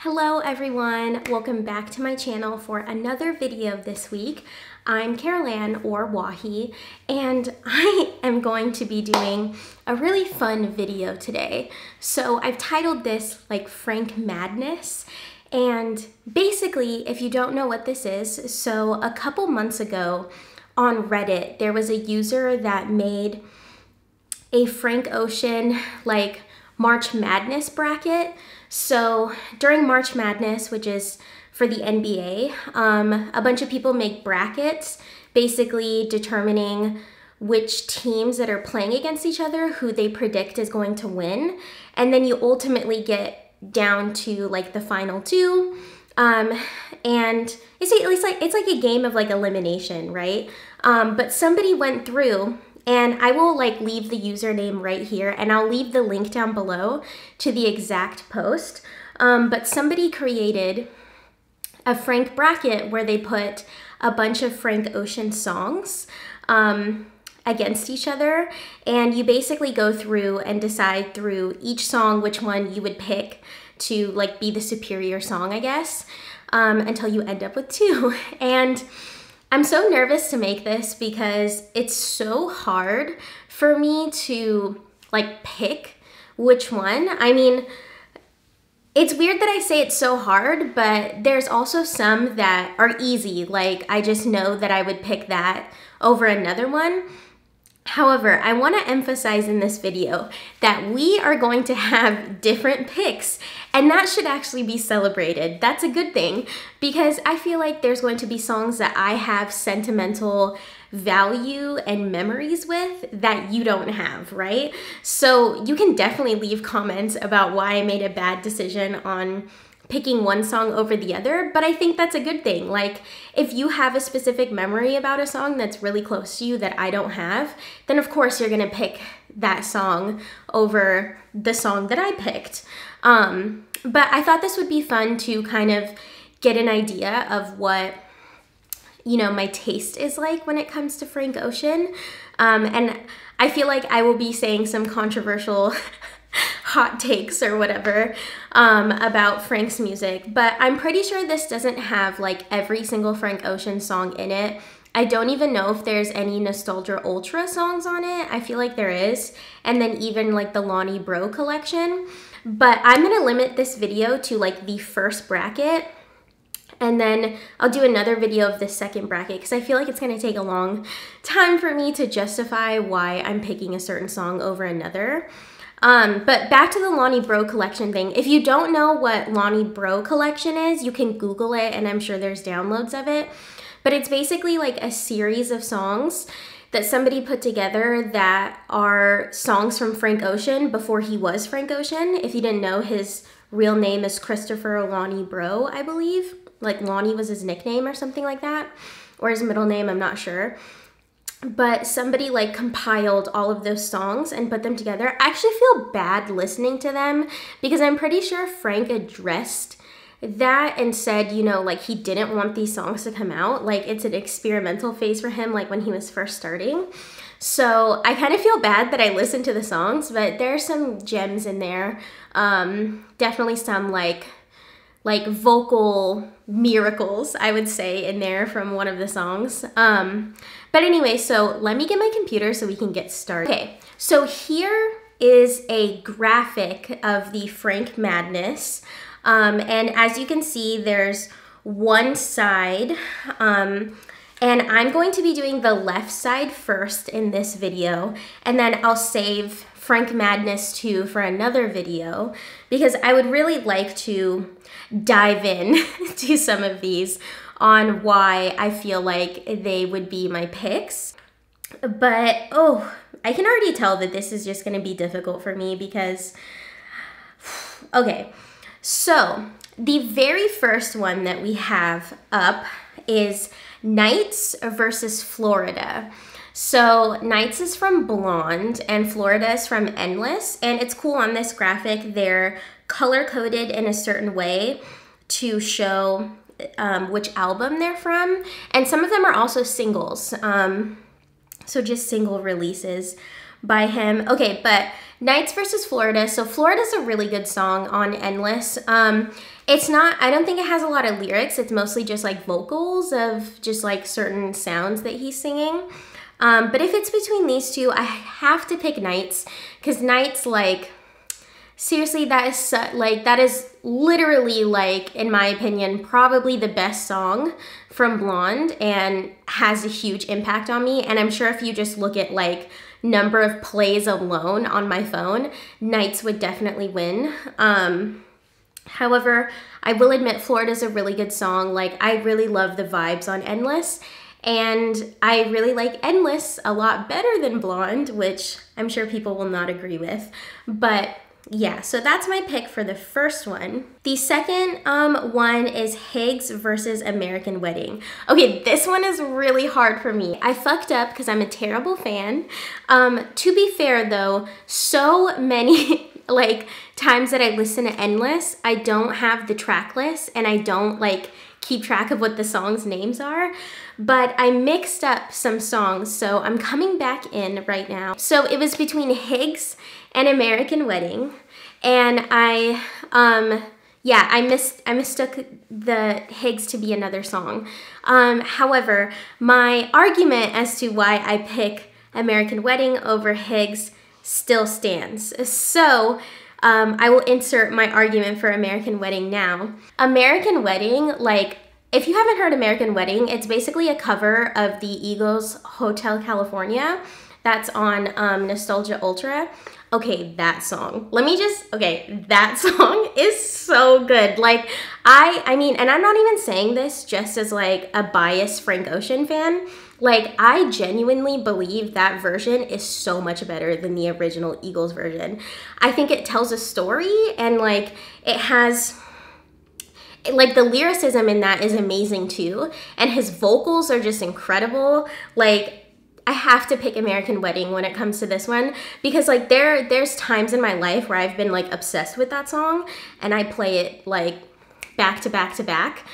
Hello everyone, welcome back to my channel for another video this week. I'm Carolann or Wahi, and I am going to be doing a really fun video today. So I've titled this like Frank Madness, and basically if you don't know what this is, so a couple months ago on Reddit there was a user that made a Frank Ocean like March Madness bracket. So during March Madness, which is for the NBA, a bunch of people make brackets basically determining which teams that are playing against each other, who they predict is going to win. And then you ultimately get down to like the final two. And it's like a game of like elimination, right? But somebody went through, and I will like leave the username right here, and I'll leave the link down below to the exact post. But somebody created a Frank bracket where they put a bunch of Frank Ocean songs against each other. And you basically go through and decide through each song which one you would pick to like be the superior song, I guess, until you end up with two. And I'm so nervous to make this because it's so hard for me to like pick which one. I mean, it's weird that I say it's so hard, but there's also some that are easy. Like I just know that I would pick that over another one. However, I want to emphasize in this video that we are going to have different picks, and that should actually be celebrated. That's a good thing, because I feel like there's going to be songs that I have sentimental value and memories with that you don't have, right? So you can definitely leave comments about why I made a bad decision on picking one song over the other, but I think that's a good thing. Like, if you have a specific memory about a song that's really close to you that I don't have, then of course you're gonna pick that song over the song that I picked. But I thought this would be fun to kind of get an idea of what, you know, my taste is like when it comes to Frank Ocean. And I feel like I will be saying some controversial hot takes or whatever about Frank's music, but I'm pretty sure this doesn't have like every single Frank Ocean song in it. I don't even know if there's any Nostalgia Ultra songs on it. I feel like there is, and then even like the Lonnie Bro collection. But I'm gonna limit this video to like the first bracket, and then I'll do another video of the second bracket because I feel like it's gonna take a long time for me to justify why I'm picking a certain song over another. But back to the Lonnie Bro collection thing. If you don't know what Lonnie Bro collection is, you can Google it, and I'm sure there's downloads of it. But it's basically like a series of songs that somebody put together that are songs from Frank Ocean before he was Frank Ocean. If you didn't know, his real name is Christopher Lonnie Bro, I believe. Like Lonnie was his nickname or something like that, or his middle name, I'm not sure. But somebody like compiled all of those songs and put them together. I actually feel bad listening to them because I'm pretty sure Frank addressed that and said, you know, like he didn't want these songs to come out. Like it's an experimental phase for him, like when he was first starting. So I kind of feel bad that I listened to the songs, but there's some gems in there. Definitely some like vocal miracles, I would say, in there from one of the songs. But anyway, so let me get my computer so we can get started. Okay, so here is a graphic of the Frank Madness. And as you can see, there's one side, and I'm going to be doing the left side first in this video, and then I'll save Frank Madness 2 for another video because I would really like to dive in to some of these on why I feel like they would be my picks. But oh, I can already tell that this is just gonna be difficult for me because, okay, so the very first one that we have up is Nights versus Florida. So Nights is from Blonde and Florida is from Endless, and it's cool on this graphic. They're color-coded in a certain way to show which album they're from, and some of them are also singles, so just single releases by him. Okay, but Nights versus Florida. So Florida's a really good song on Endless, and It's not, I don't think it has a lot of lyrics. It's mostly just like vocals of just like certain sounds that he's singing. But if it's between these two, I have to pick Nights, because Nights, like, seriously, that is literally, like, in my opinion, probably the best song from Blonde and has a huge impact on me. And I'm sure if you just look at like number of plays alone on my phone, Nights would definitely win. However, I will admit Florida's a really good song. Like, I really love the vibes on Endless. And I really like Endless a lot better than Blonde, which I'm sure people will not agree with. But yeah, so that's my pick for the first one. The second one is Higgs versus American Wedding. Okay, this one is really hard for me. I fucked up because I'm a terrible fan. To be fair though, so many like times that I listen to Endless, I don't have the track list and I don't like keep track of what the songs' names are, but I mixed up some songs, so I'm coming back in right now. So it was between Higgs and American Wedding, and I mistook the Higgs to be another song. However, my argument as to why I pick American Wedding over Higgs still stands. So I will insert my argument for American Wedding now. American Wedding, like, if you haven't heard American Wedding, it's basically a cover of the Eagles' Hotel California that's on Nostalgia Ultra. Okay, that song. That song is so good. Like, I mean, and I'm not even saying this just as like a biased Frank Ocean fan. Like, I genuinely believe that version is so much better than the original Eagles version. I think it tells a story, and like it has, like, the lyricism in that is amazing too. And his vocals are just incredible. Like, I have to pick American Wedding when it comes to this one, because like there's times in my life where I've been like obsessed with that song and I play it like back to back to back.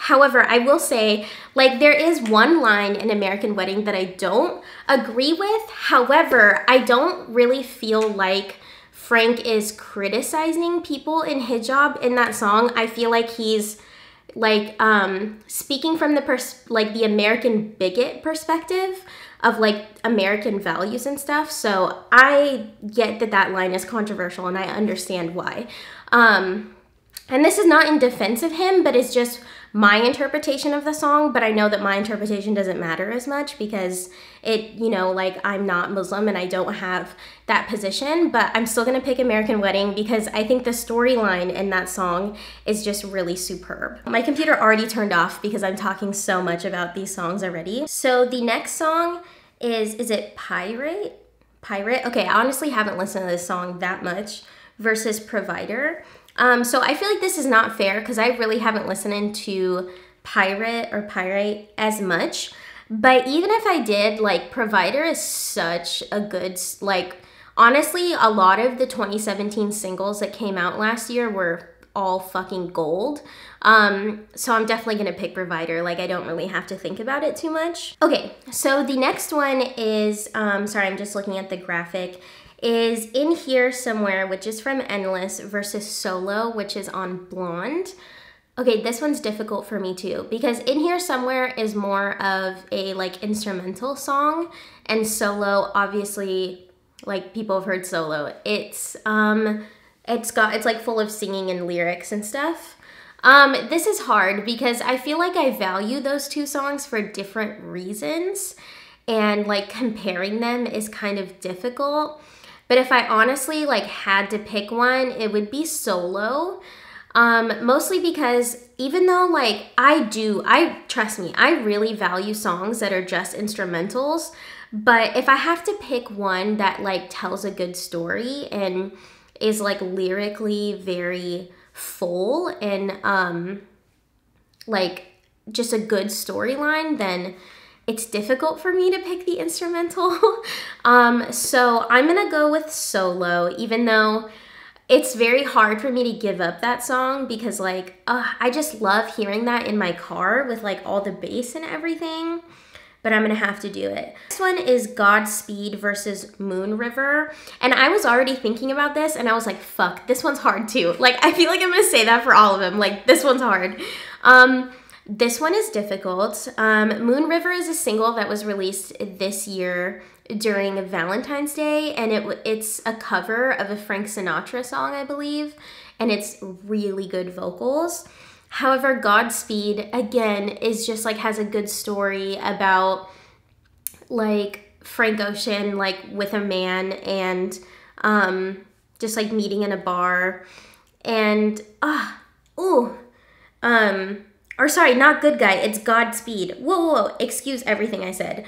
However, I will say, like, there is one line in American Wedding that I don't agree with. However, I don't really feel like Frank is criticizing people in hijab in that song. I feel like he's like speaking from the American bigot perspective of like American values and stuff. So I get that that line is controversial and I understand why. And this is not in defense of him, but it's just my interpretation of the song. But I know that my interpretation doesn't matter as much because it, you know, like, I'm not Muslim and I don't have that position, but I'm still gonna pick American Wedding because I think the storyline in that song is just really superb. My computer already turned off because I'm talking so much about these songs already. So the next song is it Pyrite? Okay, I honestly haven't listened to this song that much, versus Provider. So I feel like this is not fair because I really haven't listened to Pyrite as much. But even if I did, like, Provider is such a good, like, honestly, a lot of the 2017 singles that came out last year were all fucking gold. So I'm definitely gonna pick Provider. Like, I don't really have to think about it too much. Okay, so the next one is, sorry, I'm just looking at the graphic, is In Here Somewhere, which is from Endless, versus Solo, which is on Blonde. Okay, this one's difficult for me too, because In Here Somewhere is more of a like instrumental song, and Solo, obviously, like, people have heard Solo. It's like full of singing and lyrics and stuff. This is hard because I feel like I value those two songs for different reasons, and like comparing them is kind of difficult. But if I honestly like had to pick one, it would be Solo. Mostly because even though like trust me, I really value songs that are just instrumentals. But if I have to pick one that like tells a good story and is like lyrically very full and like just a good storyline, then it's difficult for me to pick the instrumental. So I'm gonna go with Solo, even though it's very hard for me to give up that song because like, I just love hearing that in my car with like all the bass and everything. but I'm gonna have to do it. This one is Godspeed versus Moon River. And I was already thinking about this and I was like, fuck, this one's hard too. Like, I feel like I'm gonna say that for all of them. Like, this one's hard. This one is difficult. Moon River is a single that was released this year during Valentine's Day, and it's a cover of a Frank Sinatra song, I believe, and it's really good vocals. However, Godspeed, again, is just like has a good story about like Frank Ocean, like with a man and just like meeting in a bar and, or sorry, not Good Guy, it's Godspeed. Whoa, excuse everything I said.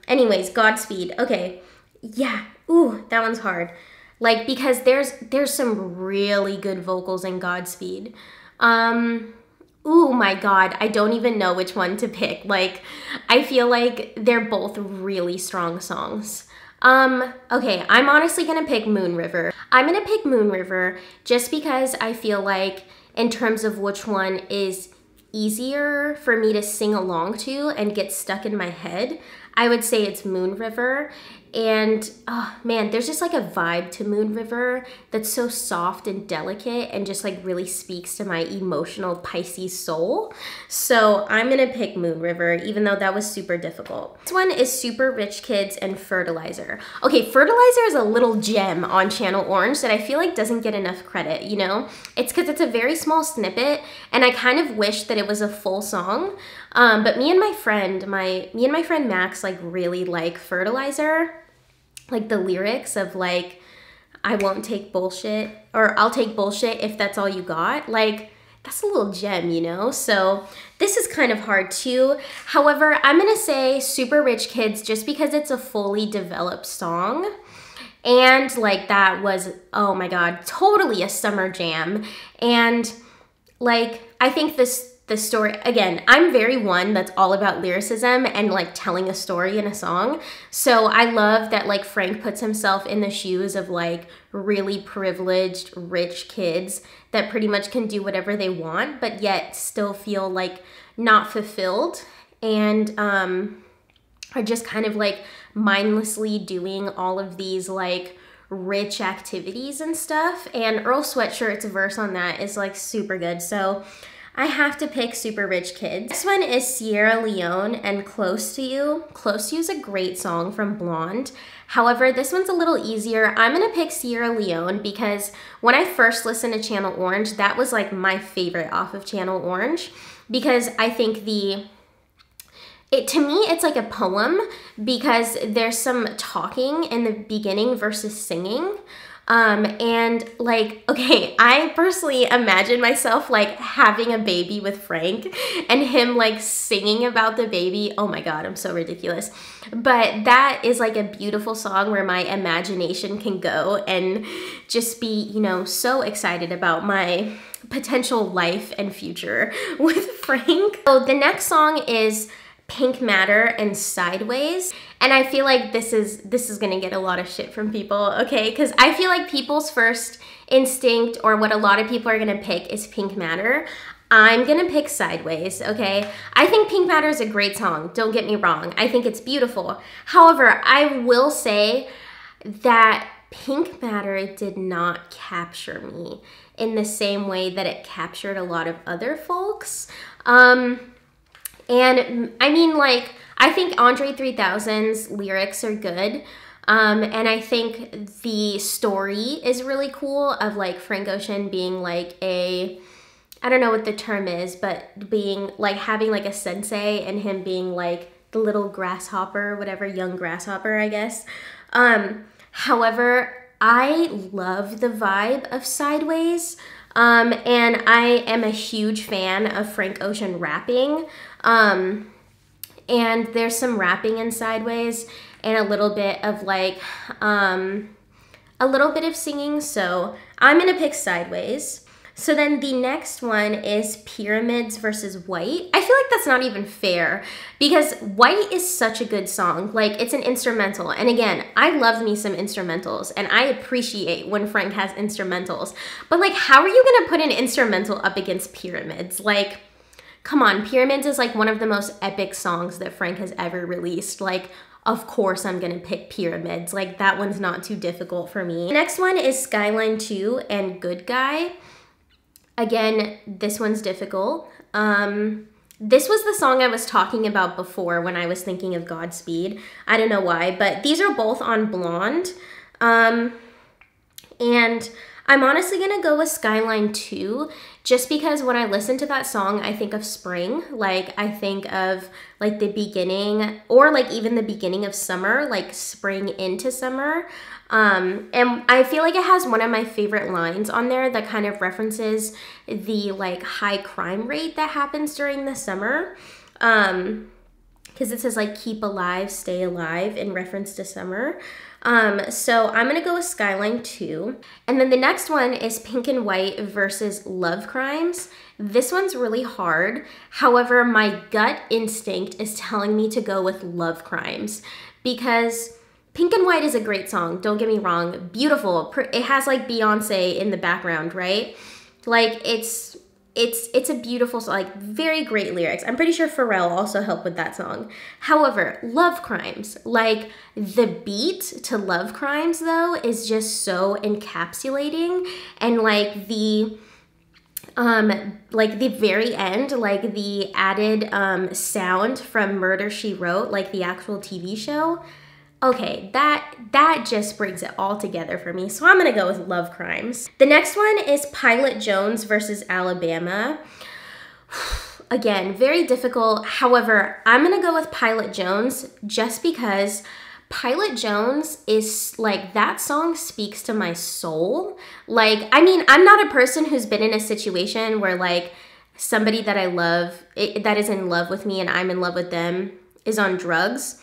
Anyways, Godspeed, okay. Yeah, that one's hard. Like, because there's some really good vocals in Godspeed. Oh my God, I don't even know which one to pick. Like, I feel like they're both really strong songs. Okay, I'm honestly gonna pick Moon River. I'm gonna pick Moon River just because I feel like in terms of which one is easier for me to sing along to and get stuck in my head, I would say it's Moon River. And oh man, there's just like a vibe to Moon River that's so soft and delicate and just like really speaks to my emotional Pisces soul. So I'm gonna pick Moon River, even though that was super difficult. This one is Super Rich Kids and Fertilizer. Okay, Fertilizer is a little gem on Channel Orange that I feel like doesn't get enough credit, you know? It's because it's a very small snippet and I kind of wish that it was a full song. But me and my friend Max like really like Fertilizer. Like the lyrics of like, I won't take bullshit, or I'll take bullshit if that's all you got. Like, that's a little gem, you know? So this is kind of hard too. However, I'm gonna say Super Rich Kids just because it's a fully developed song. And like that was, oh my God, totally a summer jam. And like, I think the story, again, I'm very one that's all about lyricism and like telling a story in a song. So I love that like Frank puts himself in the shoes of like really privileged, rich kids that pretty much can do whatever they want, but yet still feel like not fulfilled and are just kind of like mindlessly doing all of these like rich activities and stuff. And Earl Sweatshirt's verse on that is like super good. So I have to pick Super Rich Kids. This one is Sierra Leone and Close to You. Close to You is a great song from Blonde. However, this one's a little easier. I'm gonna pick Sierra Leone because when I first listened to Channel Orange, that was like my favorite off of Channel Orange because I think to me, it's like a poem because there's some talking in the beginning versus singing. And like, okay, I personally imagine myself like having a baby with Frank and him like singing about the baby. Oh my God, I'm so ridiculous. But that is like a beautiful song where my imagination can go and just be, you know, so excited about my potential life and future with Frank. So the next song is Pink Matter and Sideways. And I feel like this is gonna get a lot of shit from people, okay? Because I feel like people's first instinct or what a lot of people are gonna pick is Pink Matter. I'm gonna pick Sideways, okay? I think Pink Matter is a great song, don't get me wrong. I think it's beautiful. However, I will say that Pink Matter did not capture me in the same way that it captured a lot of other folks. And I mean, like, I think Andre 3000's lyrics are good. And I think the story is really cool of like Frank Ocean being like I don't know what the term is, but being like having like a sensei and him being like the little grasshopper, whatever, young grasshopper, I guess. However, I love the vibe of Sideways. And I am a huge fan of Frank Ocean rapping. And there's some rapping in Sideways and a little bit of like, a little bit of singing. So I'm gonna pick Sideways. So then the next one is Pyramids versus White. I feel like that's not even fair because White is such a good song. Like, it's an instrumental. And again, I love me some instrumentals and I appreciate when Frank has instrumentals. But like, how are you gonna put an instrumental up against Pyramids? Like, come on, Pyramids is like one of the most epic songs that Frank has ever released. Like, of course I'm gonna pick Pyramids. Like, that one's not too difficult for me. The next one is Skyline 2 and Good Guy. Again, this one's difficult. This was the song I was talking about before when I was thinking of Godspeed. I don't know why, but these are both on Blonde. And I'm honestly gonna go with Skyline 2, just because when I listen to that song, I think of spring. Like, I think of like the beginning, or like even the beginning of summer, like spring into summer. And I feel like it has one of my favorite lines on there that kind of references the like high crime rate that happens during the summer. Because it says like keep alive, stay alive in reference to summer. So I'm gonna go with Skyline 2. And then the next one is Pink and White versus Love Crimes. This one's really hard. However, my gut instinct is telling me to go with Love Crimes because Pink and White is a great song, don't get me wrong, beautiful. It has like Beyonce in the background, right? Like it's a beautiful song, like very great lyrics. I'm pretty sure Pharrell also helped with that song. However, Love Crimes, like the beat to Love Crimes though is just so encapsulating, and like the very end, like the added sound from Murder, She Wrote, like the actual TV show. Okay, that just brings it all together for me. So I'm gonna go with Love Crimes. The next one is Pilot Jones versus Alabama. Again, very difficult. However, I'm gonna go with Pilot Jones just because Pilot Jones is like, that song speaks to my soul. Like, I mean, I'm not a person who's been in a situation where like somebody that I love, that is in love with me and I'm in love with them, is on drugs.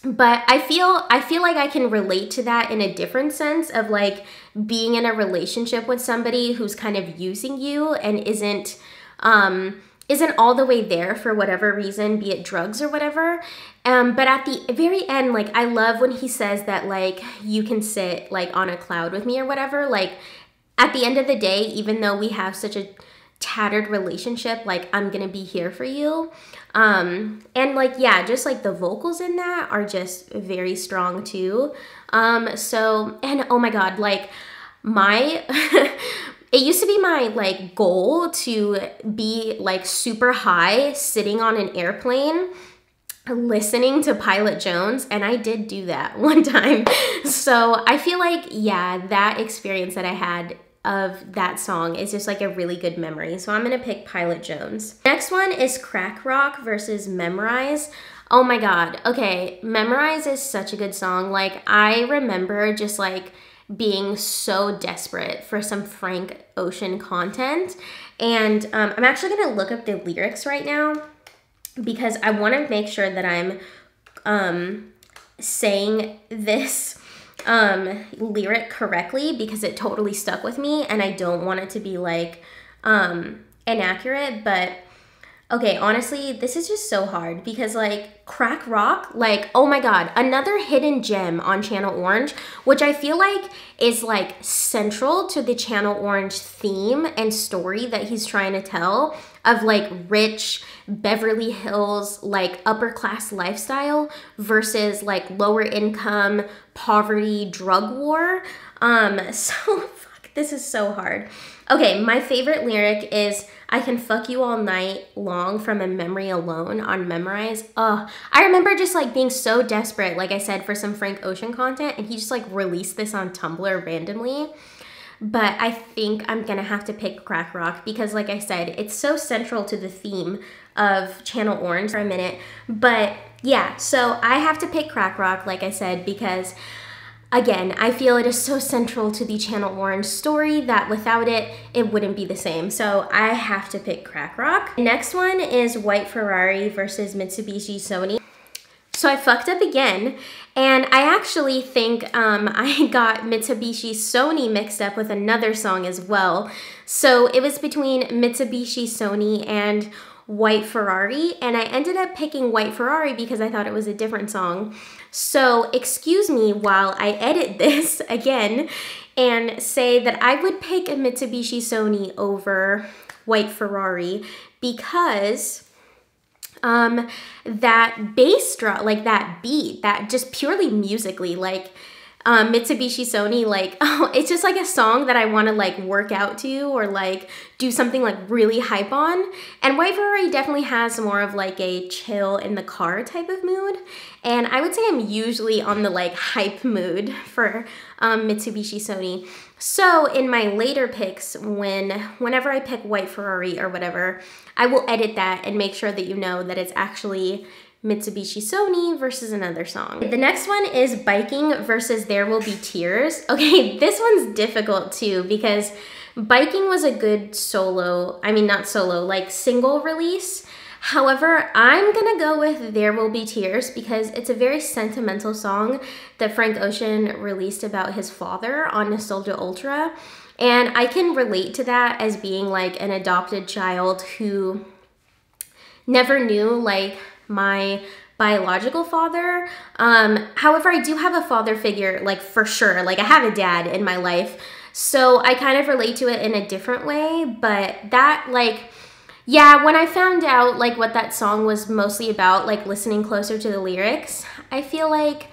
But I feel like I can relate to that in a different sense of like being in a relationship with somebody who's kind of using you and isn't all the way there for whatever reason, be it drugs or whatever. But at the very end, like I love when he says that like you can sit like on a cloud with me or whatever. Like at the end of the day, even though we have such a tattered relationship, like I'm gonna be here for you. And like, yeah, just like the vocals in that are just very strong too. So, and oh my God, like it used to be my like goal to be like super high sitting on an airplane listening to Pilot Jones, and I did do that one time. So I feel like, yeah, that experience that I had of that song is just like a really good memory. So I'm gonna pick Pilot Jones. Next one is Crack Rock versus Memorize. Oh my God, okay, Memorize is such a good song. Like I remember just like being so desperate for some Frank Ocean content. And I'm actually gonna look up the lyrics right now because I wanna make sure that I'm saying this lyric correctly because it totally stuck with me and I don't want it to be like inaccurate. But okay, honestly, this is just so hard because like Crack Rock, like, oh my God, another hidden gem on Channel Orange, which I feel like is like central to the Channel Orange theme and story that he's trying to tell of like rich Beverly Hills, like upper class lifestyle versus like lower income, poverty, drug war. So fuck, this is so hard. Okay, my favorite lyric is I can fuck you all night long from a memory alone on Memorize. I remember just like being so desperate, like I said, for some Frank Ocean content, and he just like released this on Tumblr randomly. But I think I'm gonna have to pick Crack Rock because like I said, it's so central to the theme of Channel Orange for a minute. But yeah, so I have to pick Crack Rock, like I said, because again, I feel it is so central to the Channel Orange story that without it, it wouldn't be the same. So I have to pick Crack Rock. Next one is White Ferrari versus Mitsubishi Sony. So I fucked up again, and I actually think I got Mitsubishi Sony mixed up with another song as well. So it was between Mitsubishi Sony and White Ferrari, and I ended up picking White Ferrari because I thought it was a different song. So excuse me while I edit this again and say that I would pick a Mitsubishi Sony over White Ferrari because that bass drum, like that beat, that just purely musically, like Mitsubishi Sony, like, oh, it's just like a song that I want to like work out to or like do something like really hype on. And White Ferrari definitely has more of like a chill in the car type of mood. And I would say I'm usually on the like hype mood for Mitsubishi Sony. So in my later picks, whenever I pick White Ferrari or whatever, I will edit that and make sure that you know that it's actually Mitsubishi Sony versus another song. The next one is Biking versus There Will Be Tears. Okay, this one's difficult too because Biking was a good solo, I mean not solo, like single release. However, I'm gonna go with There Will Be Tears because it's a very sentimental song that Frank Ocean released about his father on Nostalgia Ultra. And I can relate to that as being like an adopted child who never knew like my biological father. However, I do have a father figure, like for sure, like I have a dad in my life. So I kind of relate to it in a different way, but that like, yeah, when I found out like what that song was mostly about, like listening closer to the lyrics, I feel like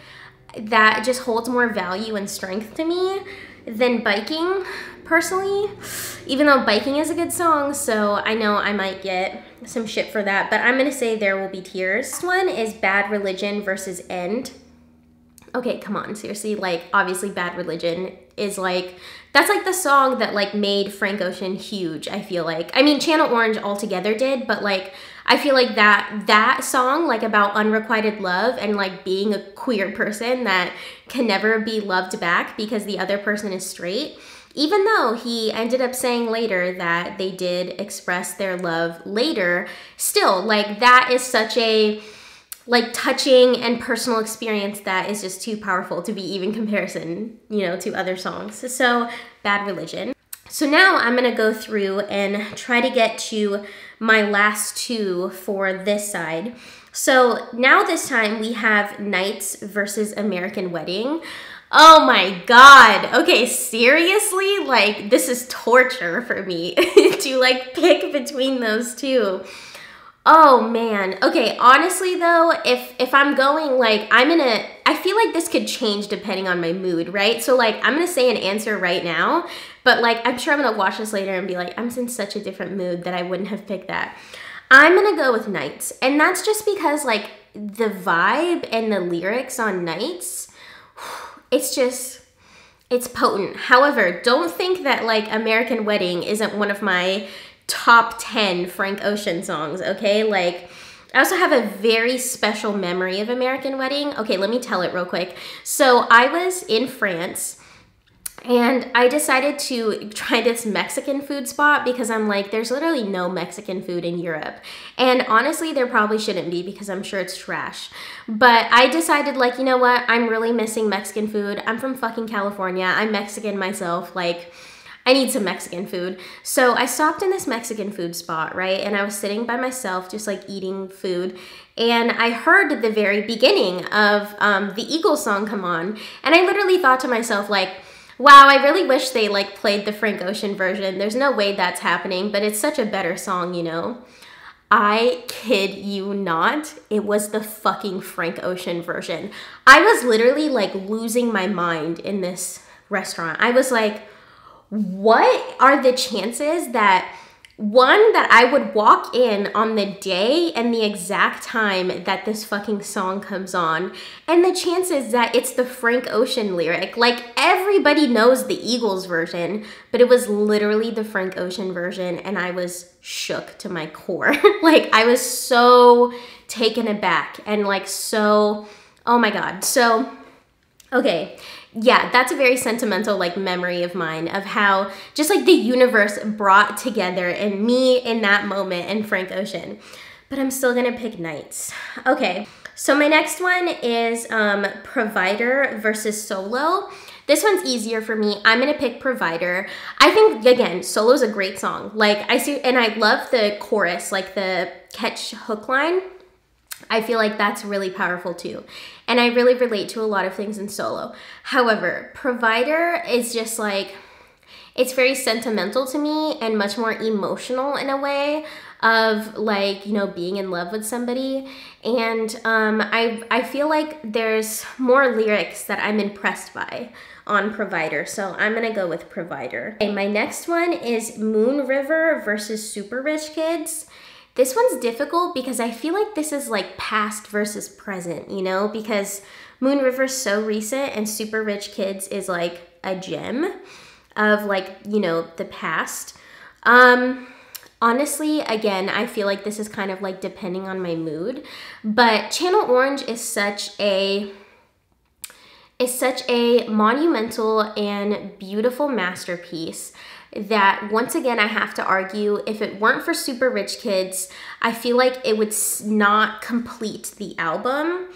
that just holds more value and strength to me than Biking personally, even though Biking is a good song, so I know I might get some shit for that, but I'm gonna say There Will Be Tears. This one is Bad Religion versus End. Okay, come on, seriously, like obviously Bad Religion is like, that's like the song that like made Frank Ocean huge, I feel like. I mean, Channel Orange altogether did, but like I feel like that song like about unrequited love and like being a queer person that can never be loved back because the other person is straight, even though he ended up saying later that they did express their love later, still like that is such a like touching and personal experience that is just too powerful to be even comparison, you know, to other songs. So Bad Religion. So now I'm gonna go through and try to get to my last two for this side. So now this time we have Nights versus American Wedding. Oh my God. Okay, seriously? Like this is torture for me to like pick between those two. Oh man. Okay, honestly though, if I'm going like, I feel like this could change depending on my mood, right? So like, I'm gonna say an answer right now, but like, I'm sure I'm gonna watch this later and be like, I'm in such a different mood that I wouldn't have picked that. I'm gonna go with Nights. And that's just because like the vibe and the lyrics on Nights, it's potent. However, don't think that like American Wedding isn't one of my top 10 Frank Ocean songs, okay? Like, I also have a very special memory of American Wedding. Okay, let me tell it real quick. So I was in France and I decided to try this Mexican food spot because I'm like, there's literally no Mexican food in Europe. And honestly, there probably shouldn't be because I'm sure it's trash. But I decided like, you know what? I'm really missing Mexican food. I'm from fucking California. I'm Mexican myself. Like, I need some Mexican food. So I stopped in this Mexican food spot, right? And I was sitting by myself, just like eating food. And I heard the very beginning of the Eagles song come on. And I literally thought to myself like, wow, I really wish they like played the Frank Ocean version. There's no way that's happening, but it's such a better song, you know? I kid you not, it was the fucking Frank Ocean version. I was literally like losing my mind in this restaurant. I was like, what are the chances that that I would walk in on the day and the exact time that this fucking song comes on, and the chances that it's the Frank Ocean lyric. Like everybody knows the Eagles version, but it was literally the Frank Ocean version, and I was shook to my core. Like I was so taken aback and like so, oh my God. So, okay. Yeah, that's a very sentimental like memory of mine of how just like the universe brought together and me in that moment and Frank Ocean. But I'm still gonna pick Nights. Okay, so my next one is Provider versus Solo. This one's easier for me. I'm gonna pick Provider. I think, again, Solo's a great song. Like I love the chorus, like the catch hook line. I feel like that's really powerful too. And I really relate to a lot of things in solo. However, provider is just like, it's very sentimental to me and much more emotional in a way of like, you know, being in love with somebody. And I feel like there's more lyrics that I'm impressed by on provider. So I'm gonna go with provider. Okay, my next one is Moon River versus Super Rich Kids. This one's difficult because I feel like this is like past versus present, you know, because Moon River's so recent and Super Rich Kids is like a gem of like, you know, the past. Honestly, again, I feel like this is kind of like depending on my mood, but Channel Orange is such a monumental and beautiful masterpiece that once again, I have to argue, if it weren't for Super Rich Kids, I feel like it would not complete the album.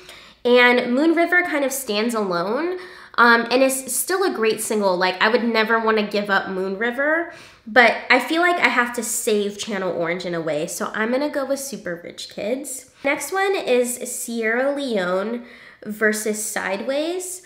And Moon River kind of stands alone, and is still a great single. Like, I would never want to give up Moon River, but I feel like I have to save Channel Orange in a way, so I'm gonna go with Super Rich Kids. Next one is Sierra Leone versus Sideways.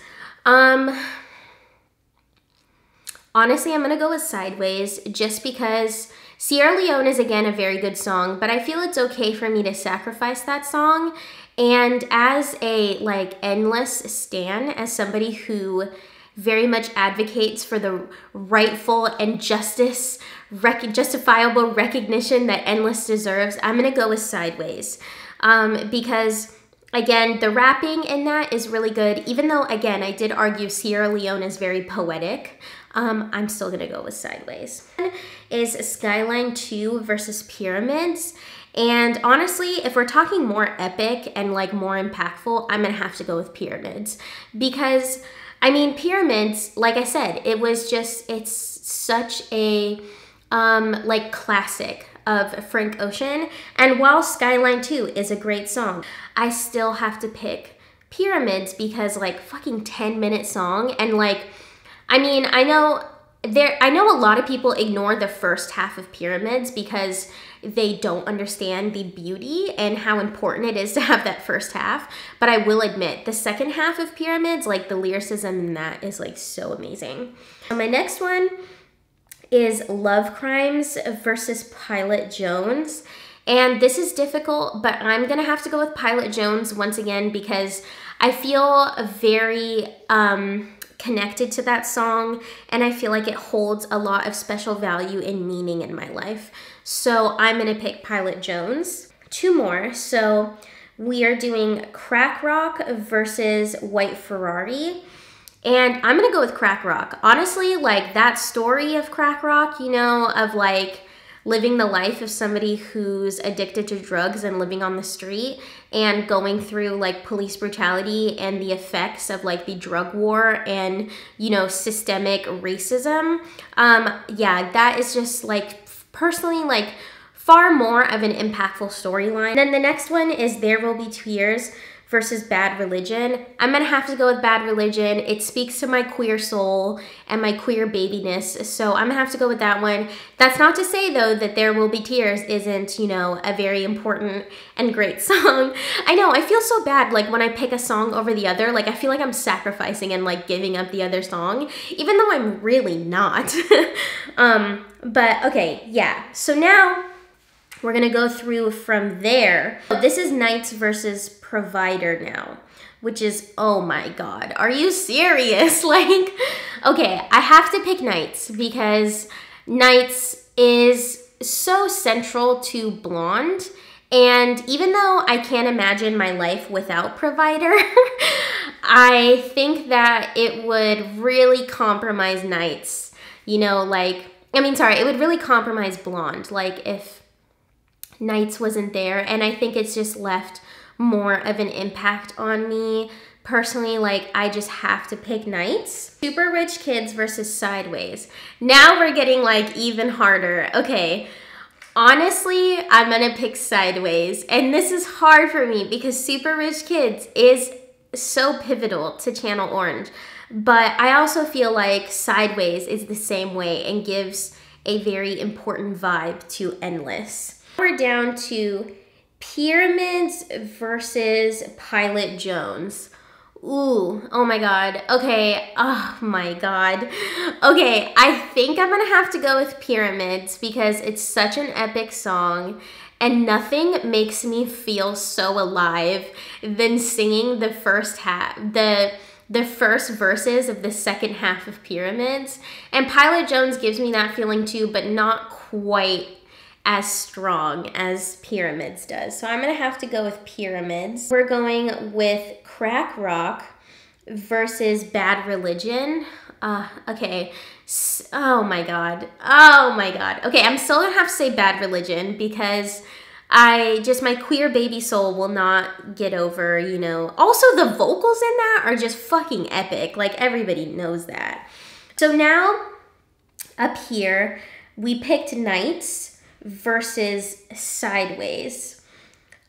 Honestly, I'm gonna go with Sideways just because Sierra Leone is again a very good song, but I feel it's okay for me to sacrifice that song. And as a like endless stan, as somebody who very much advocates for the rightful and justifiable recognition that Endless deserves, I'm gonna go with Sideways. Because again, the rapping in that is really good. Even though, again, I did argue Sierra Leone is very poetic, I'm still gonna go with Sideways. Is Skyline 2 versus Pyramids. And honestly, if we're talking more epic and like more impactful, I'm gonna have to go with Pyramids. Because, I mean, Pyramids, like I said, it's such a like classic of Frank Ocean. And while Skyline 2 is a great song, I still have to pick Pyramids because like fucking 10-minute song. And like, I mean, I know a lot of people ignore the first half of Pyramids because they don't understand the beauty and how important it is to have that first half. But I will admit, the second half of Pyramids, like the lyricism in that is like so amazing. My next one is Lovecrimes versus Pilot Jones. And this is difficult, but I'm gonna have to go with Pilot Jones once again because I feel very connected to that song, and I feel like it holds a lot of special value and meaning in my life. So I'm gonna pick Pilot Jones. Two more. So we are doing Crack Rock versus White Ferrari. And I'm gonna go with Crack Rock. Honestly, like that story of Crack Rock, you know, of like living the life of somebody who's addicted to drugs and living on the street and going through like police brutality and the effects of like the drug war and, you know, systemic racism. Yeah, that is just like personally like far more of an impactful storyline. Then the next one is There Will Be Tears versus Bad Religion. I'm gonna have to go with Bad Religion. It speaks to my queer soul and my queer babiness, so I'm gonna have to go with that one. That's not to say though that There Will Be Tears isn't, you know, a very important and great song. I know, I feel so bad like when I pick a song over the other, like I feel like I'm sacrificing and like giving up the other song, even though I'm really not. But okay, yeah, so now we're gonna go through from there. This is Nights versus Provider now, which is, oh my God, are you serious? Like, okay, I have to pick Nights because Nights is so central to Blonde. And even though I can't imagine my life without Provider, I think that it would really compromise Nights. You know, like, I mean, sorry, it would really compromise Blonde, like if Nights wasn't there. And I think it's just left more of an impact on me personally. Like, I just have to pick Nights. Super Rich Kids versus Sideways. Now we're getting like even harder. Okay, honestly, I'm gonna pick Sideways, and this is hard for me because Super Rich Kids is so pivotal to Channel Orange, but I also feel like Sideways is the same way and gives a very important vibe to Endless. We're down to Pyramids versus Pilot Jones. Ooh, oh my God. Okay, oh my God. Okay, I think I'm gonna have to go with Pyramids because it's such an epic song and nothing makes me feel so alive than singing the first half, the first verses of the second half of Pyramids. And Pilot Jones gives me that feeling too, but not quite as strong as Pyramids does. So I'm gonna have to go with Pyramids. We're going with Crack Rock versus Bad Religion. Okay, oh my God, oh my God. Okay, I'm still gonna have to say Bad Religion because my queer baby soul will not get over, you know. Also, the vocals in that are just fucking epic. Like, everybody knows that. So now, up here, we picked Nights versus Sideways.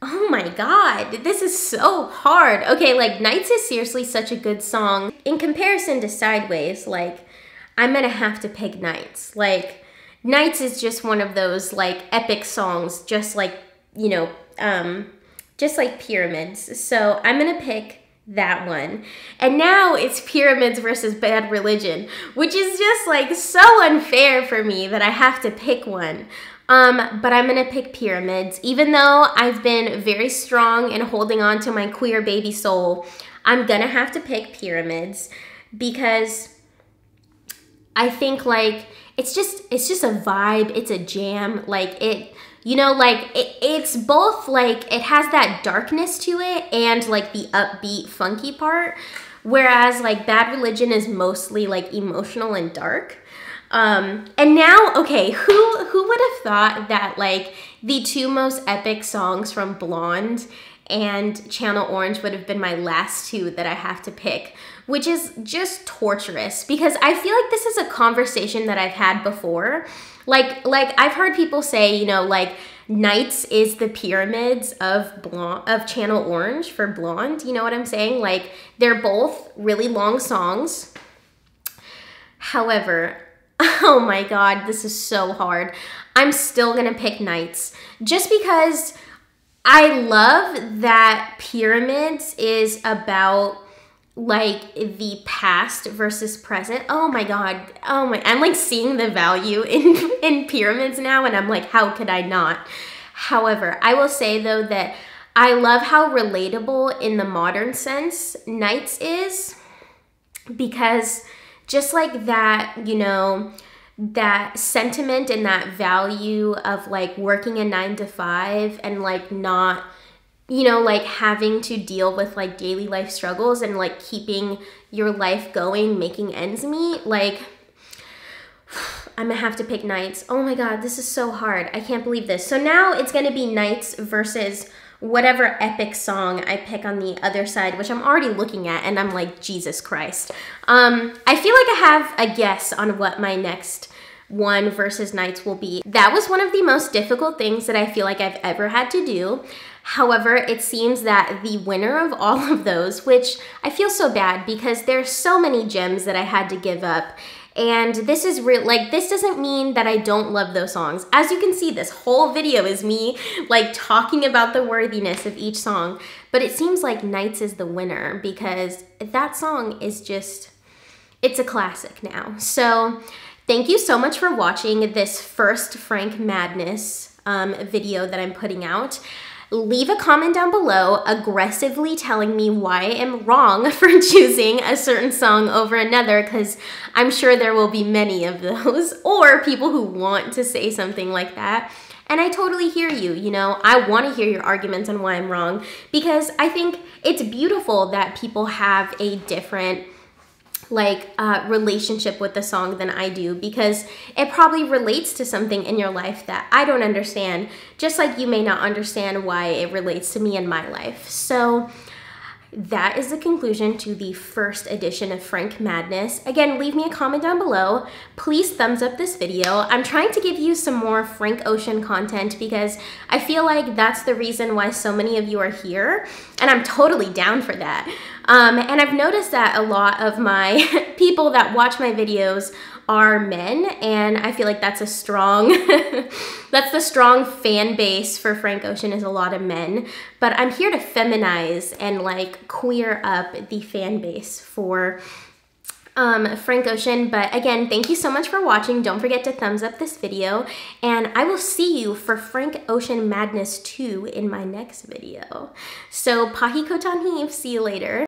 Oh my God, this is so hard. Okay, like, Nights is seriously such a good song. In comparison to Sideways, like, I'm gonna have to pick Nights. Like, Nights is just one of those, like, epic songs, just like, you know, just like Pyramids. So I'm gonna pick that one. And now it's Pyramids versus Bad Religion, which is just like so unfair for me that I have to pick one. But I'm gonna pick Pyramids. Even though I've been very strong in holding on to my queer baby soul, I'm gonna have to pick Pyramids because I think like it's just a vibe, it's a jam, like it, you know, like it's both like it has that darkness to it and like the upbeat funky part, whereas like Bad Religion is mostly like emotional and dark. And now, okay, who would have thought that like the two most epic songs from Blonde and Channel Orange would have been my last two that I have to pick, which is just torturous because I feel like this is a conversation that I've had before. Like I've heard people say, you know, like Nights is the Pyramids of Channel Orange for Blonde. You know what I'm saying? Like they're both really long songs. However, oh my God, this is so hard. I'm still gonna pick Nights just because I love that Pyramids is about like the past versus present. Oh my God. Oh my, I'm like seeing the value in Pyramids now and I'm like, how could I not? However, I will say though that I love how relatable in the modern sense Nights is because just like that, you know, that sentiment and that value of like working a 9 to 5 and like not, you know, like having to deal with like daily life struggles and like keeping your life going, making ends meet, like I'm gonna have to pick Nights. Oh my God, this is so hard. I can't believe this. So now it's gonna be Nights versus whatever epic song I pick on the other side, which I'm already looking at and I'm like, Jesus Christ. I feel like I have a guess on what my next one versus Nights will be. That was one of the most difficult things that I feel like I've ever had to do. However, it seems that the winner of all of those, which I feel so bad because there's so many gems that I had to give up. And this is real, like, this doesn't mean that I don't love those songs. As you can see, this whole video is me, like, talking about the worthiness of each song. But it seems like Nights is the winner because that song is just, it's a classic now. So, thank you so much for watching this first Frank Madness video that I'm putting out. Leave a comment down below aggressively telling me why I am wrong for choosing a certain song over another, because I'm sure there will be many of those, or people who want to say something like that. And I totally hear you, you know, I want to hear your arguments on why I'm wrong, because I think it's beautiful that people have a different relationship with the song than I do, because it probably relates to something in your life that I don't understand, just like you may not understand why it relates to me in my life. So that is the conclusion to the first edition of Frank Madness. Again, leave me a comment down below. Please thumbs up this video. I'm trying to give you some more Frank Ocean content because I feel like that's the reason why so many of you are here, and I'm totally down for that. And I've noticed that a lot of my people that watch my videos are men, and I feel like that's a strong, that's the strong fan base for Frank Ocean, is a lot of men. But I'm here to feminize and like queer up the fan base for Frank Ocean. But again, thank you so much for watching. Don't forget to thumbs up this video, and I will see you for Frank Ocean Madness 2 in my next video. So, Pahi Kotan Heave, see you later.